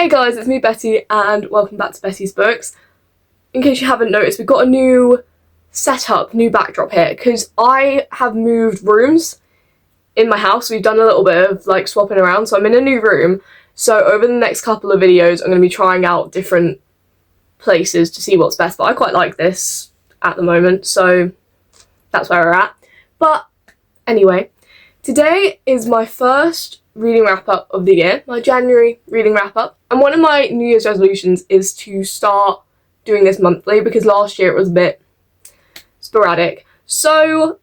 Hey guys, it's me Betty and welcome back to Betty's Books. In case you haven't noticed, we've got a new setup, new backdrop here, because I have moved rooms in my house. We've done a little bit of like swapping around, so I'm in a new room. So over the next couple of videos I'm going to be trying out different places to see what's best, but I quite like this at the moment, so that's where we're at. But anyway, today is my first reading wrap-up of the year, my January reading wrap-up, and one of my New Year's resolutions is to start doing this monthly because last year it was a bit sporadic. So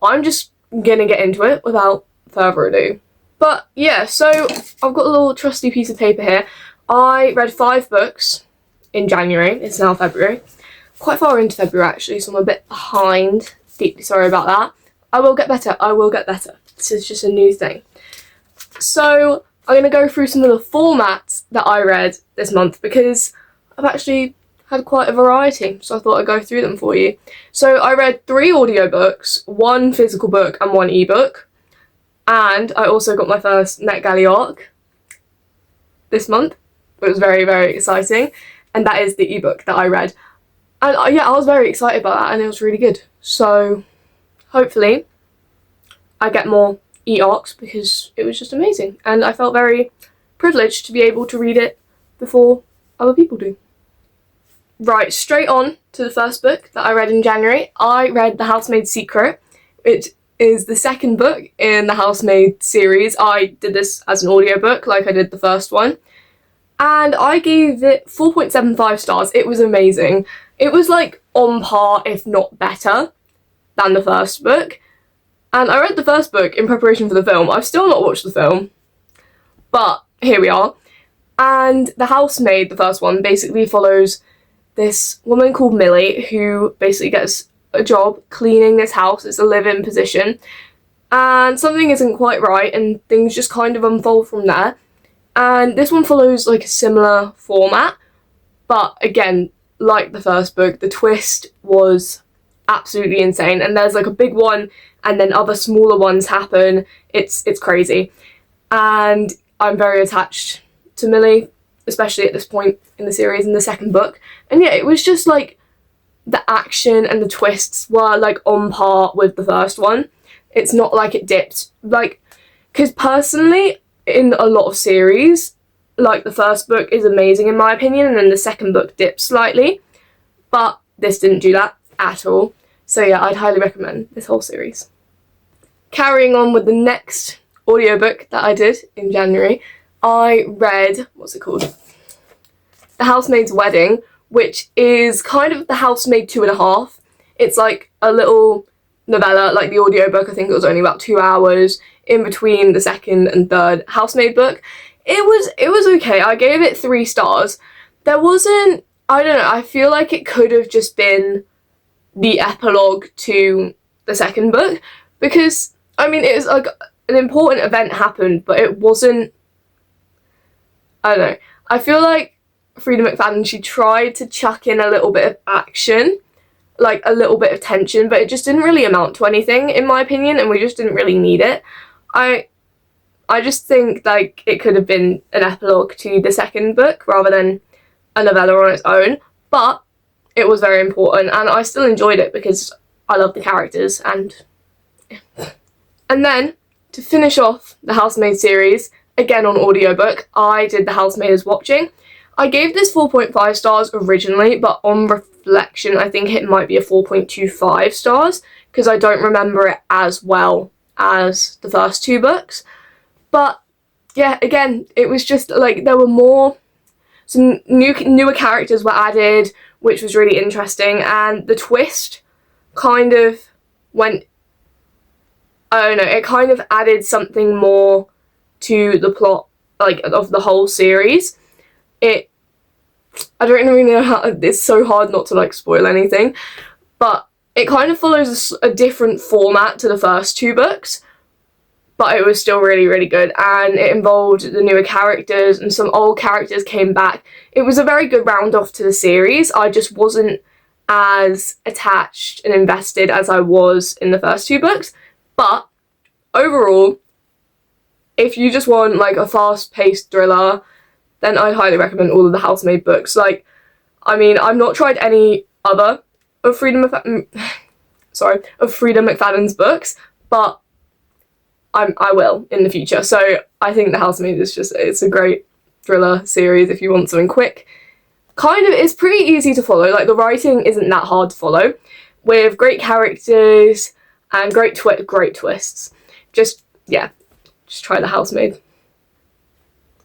I'm just gonna get into it without further ado. But yeah, so I've got a little trusty piece of paper here. I read 5 books in January. It's now February. Quite far into February actually, so I'm a bit behind. Deeply sorry about that. I will get better. I will get better. This is just a new thing. So I'm going to go through some of the formats that I read this month because I've actually had quite a variety, so I thought I'd go through them for you. So I read 3 audiobooks, 1 physical book and 1 ebook, and I also got my first NetGalley arc this month. It was very, very exciting, and that is the ebook that I read. And yeah, I was very excited about that and it was really good. So hopefully I get more e-arcs because it was just amazing and I felt very privileged to be able to read it before other people do. Right, straight on to the first book that I read in January. I read The Housemaid's Secret. It is the second book in the Housemaid series. I did this as an audiobook like I did the first one, and I gave it 4.75 stars. It was amazing. It was like on par, if not better, than the first book. And I read the first book in preparation for the film. I've still not watched the film, but here we are. And The Housemaid, the first one, basically follows this woman called Millie who basically gets a job cleaning this house. It's a live-in position. And something isn't quite right and things just kind of unfold from there. And this one follows like a similar format. But again, like the first book, the twist was absolutely insane. And there's like a big one and then other smaller ones happen. It's crazy. And I'm very attached to Millie, especially at this point in the series in the second book. And yeah, it was just like the action and the twists were like on par with the first one. It's not like it dipped. Like, because personally, in a lot of series, like the first book is amazing in my opinion and then the second book dips slightly. But this didn't do that at all. So yeah, I'd highly recommend this whole series. Carrying on with the next audiobook that I did in January, I read, what's it called? The Housemaid's Wedding, which is kind of The Housemaid 2.5. It's like a little novella, like the audiobook. I think it was only about 2 hours in between the second and third Housemaid book. It was okay. I gave it 3 stars. There wasn't, I don't know, I feel like it could have just been the epilogue to the second book because, I mean, it was like an important event happened, but it wasn't, I don't know. I feel like Frida McFadden, she tried to chuck in a little bit of action, like a little bit of tension, but it just didn't really amount to anything, in my opinion, and we just didn't really need it. I just think, like, it could have been an epilogue to the second book rather than a novella on its own, but it was very important, and I still enjoyed it because I love the characters, and yeah. And then, to finish off the Housemaid series, again on audiobook, I did The Housemaid is Watching. I gave this 4.5 stars originally, but on reflection, I think it might be a 4.25 stars, because I don't remember it as well as the first 2 books. But yeah, again, it was just like there were some newer characters were added, which was really interesting, and the twist kind of went, I don't know, it kind of added something more to the plot, like, of the whole series. I don't really know how, it's so hard not to, like, spoil anything, but it kind of follows a different format to the first 2 books, but it was still really, really good, and it involved the newer characters, and some old characters came back. It was a very good round off to the series. I just wasn't as attached and invested as I was in the first 2 books, but overall, if you just want like a fast-paced thriller then I'd highly recommend all of the Housemaid books. Like, I mean, I've not tried any other of Freedom McFadden's books, but I will in the future. So I think The Housemaid is it's a great thriller series if you want something quick. Kind of, it's pretty easy to follow. Like, the writing isn't that hard to follow, with great characters and great twists. Just try The Housemaid.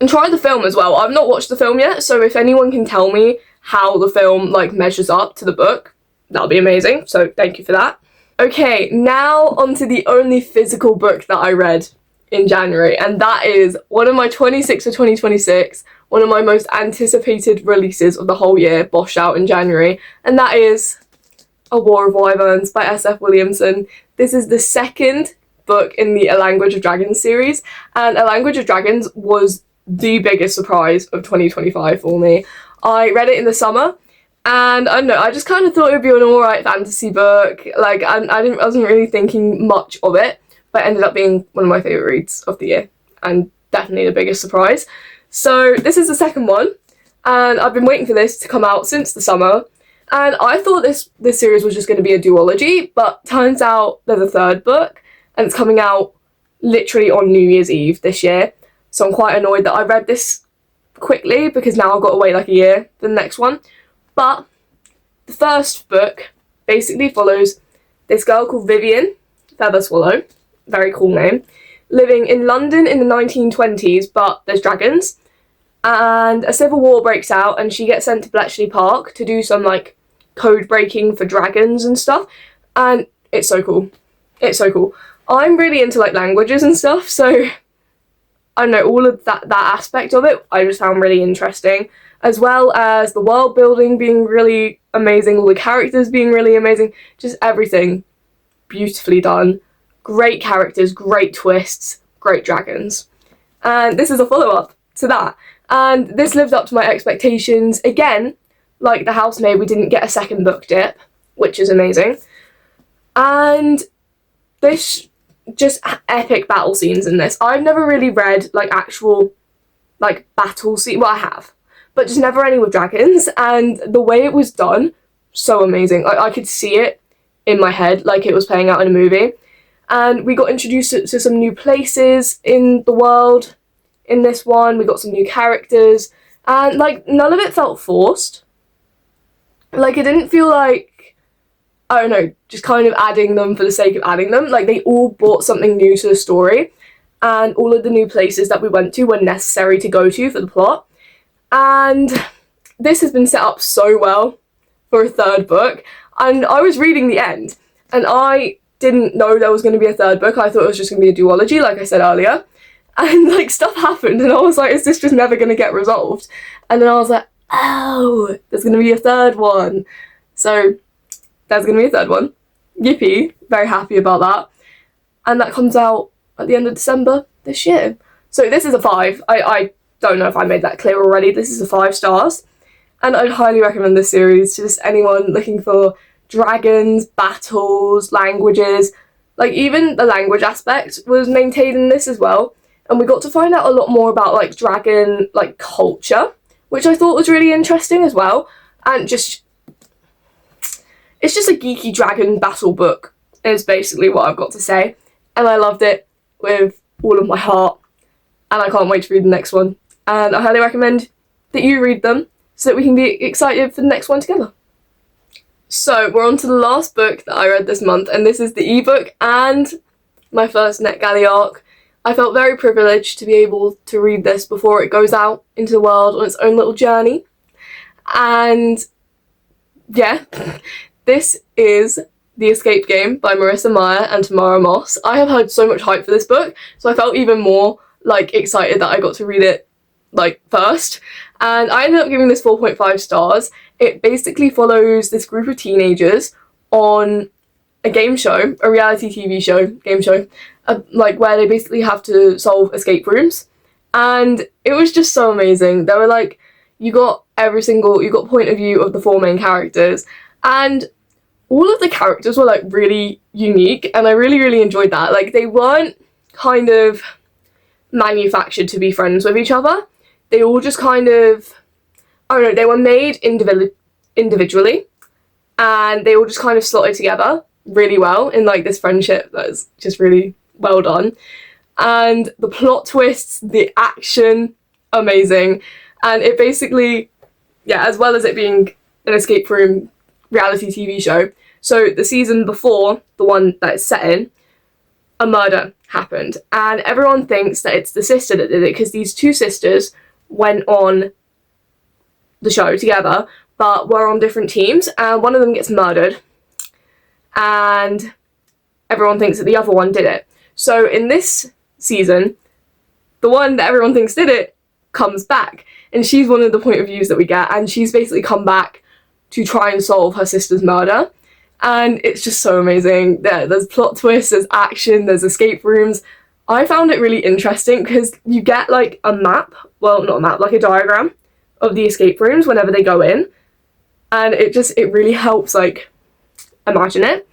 And try the film as well. I've not watched the film yet, so if anyone can tell me how the film, like, measures up to the book, that'll be amazing. So thank you for that. Okay, now onto the only physical book that I read in January, and that is one of my 26 for 2026, one of my most anticipated releases of the whole year, boshed out in January, and that is A War of Wyverns by S.F. Williamson. This is the second book in the A Language of Dragons series, and A Language of Dragons was the biggest surprise of 2025 for me. I read it in the summer, and I don't know, I just kind of thought it would be an alright fantasy book. Like, I wasn't really thinking much of it, but it ended up being one of my favourite reads of the year, and definitely the biggest surprise. So this is the second one, and I've been waiting for this to come out since the summer, and I thought this series was just going to be a duology, but turns out there's a third book, and it's coming out literally on New Year's Eve this year, so I'm quite annoyed that I read this quickly, because now I've got to wait like a year for the next one. But the first book basically follows this girl called Vivian Featherswallow, very cool name, living in London in the 1920s, but there's dragons, and a civil war breaks out, and she gets sent to Bletchley Park to do some, like, code breaking for dragons and stuff, and it's so cool. It's so cool. I'm really into, like, languages and stuff, so I don't know, all of that aspect of it I just found really interesting, as well as the world building being really amazing, all the characters being really amazing, just everything beautifully done. Great characters, great twists, great dragons. And this is a follow-up to that. And this lived up to my expectations. Again, like The Housemaid, we didn't get a second book dip, which is amazing. And this, just epic battle scenes in this. I've never really read, like, actual, like, battle scene. Well, I have, but just never any with dragons, and the way it was done, so amazing. I could see it in my head like it was playing out in a movie, and we got introduced to some new places in the world in this one. We got some new characters, and, like, none of it felt forced. Like, it didn't feel like, I don't know, just kind of adding them for the sake of adding them. Like, they all brought something new to the story, and all of the new places that we went to were necessary to go to for the plot. And this has been set up so well for a third book. And I was reading the end, and I didn't know there was going to be a third book. I thought it was just going to be a duology, like I said earlier. And, like, stuff happened, and I was like, is this just never going to get resolved? And then I was like, oh, there's going to be a third one. So there's going to be a third one. Yippee. Very happy about that. And that comes out at the end of December this year. So this is a 5. I don't know if I made that clear already. This is a 5 stars, and I'd highly recommend this series to just anyone looking for dragons, battles, languages. Like, even the language aspect was maintained in this as well, and we got to find out a lot more about, like, dragon, like, culture, which I thought was really interesting as well. And just, it's just a geeky dragon battle book is basically what I've got to say, and I loved it with all of my heart, and I can't wait to read the next one. And I highly recommend that you read them so that we can be excited for the next one together. So we're on to the last book that I read this month, and this is the ebook and my first NetGalley arc. I felt very privileged to be able to read this before it goes out into the world on its own little journey. And yeah, this is The Escape Game by Marissa Meyer and Tamara Moss. I have heard so much hype for this book, so I felt even more, like, excited that I got to read it, like, first. And I ended up giving this 4.5 stars. It basically follows this group of teenagers on a game show, a reality TV show, game show, like, where they basically have to solve escape rooms. And it was just so amazing. They were like, you got point of view of the 4 main characters, and all of the characters were, like, really unique, and I really, really enjoyed that. Like, they weren't kind of manufactured to be friends with each other. they all just kind of, I don't know, they were made individually, and they all just kind of slotted together really well in like this friendship that's just really well done. And the plot twists, the action, amazing. And it basically, yeah, as well as it being an escape room reality TV show, so the season before, the one that it's set in, a murder happened, and everyone thinks that it's the sister that did it because these two sisters went on the show together but were on different teams, and one of them gets murdered and everyone thinks that the other one did it. So in this season, the one that everyone thinks did it comes back, and she's one of the point of views that we get, and she's basically come back to try and solve her sister's murder. And it's just so amazing. There's plot twists, there's action, there's escape rooms. I found it really interesting because you get like a map, well, not a map, like a diagram of the escape rooms whenever they go in. And it really helps like imagine it.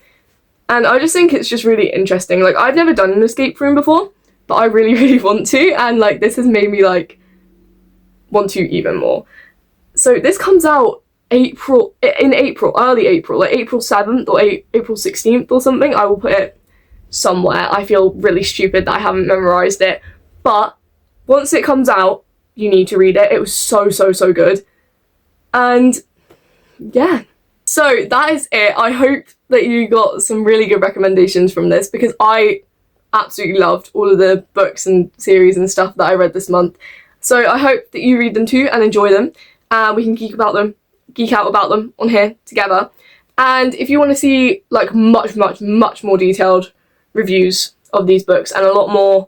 And I just think it's just really interesting. Like, I've never done an escape room before, but I really, really want to. And like, this has made me like want to even more. So this comes out early April, like April 7th or April 16th or something. I will put it somewhere. I feel really stupid that I haven't memorized it, but once it comes out, you need to read it. It was so good. And yeah, so that is it. I hope that you got some really good recommendations from this, because I absolutely loved all of the books and series and stuff that I read this month. So I hope that you read them too and enjoy them, and we can geek out about them on here together. And if you want to see like much more detailed reviews of these books and a lot more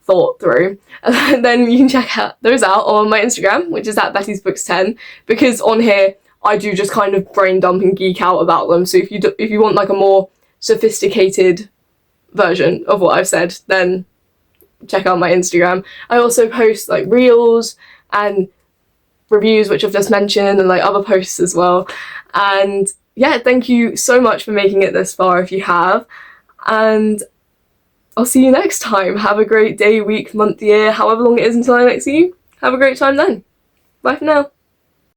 thought through, then you can check those out on my Instagram, which is at bettysbooks10, because on here I do just kind of brain dump and geek out about them. So if you want like a more sophisticated version of what I've said, then check out my Instagram. I also post like reels and reviews, which I've just mentioned, and like other posts as well. And yeah, thank you so much for making it this far if you have, and I'll see you next time. Have a great day, week, month, year, however long it is until I next see you. Have a great time then. Bye for now.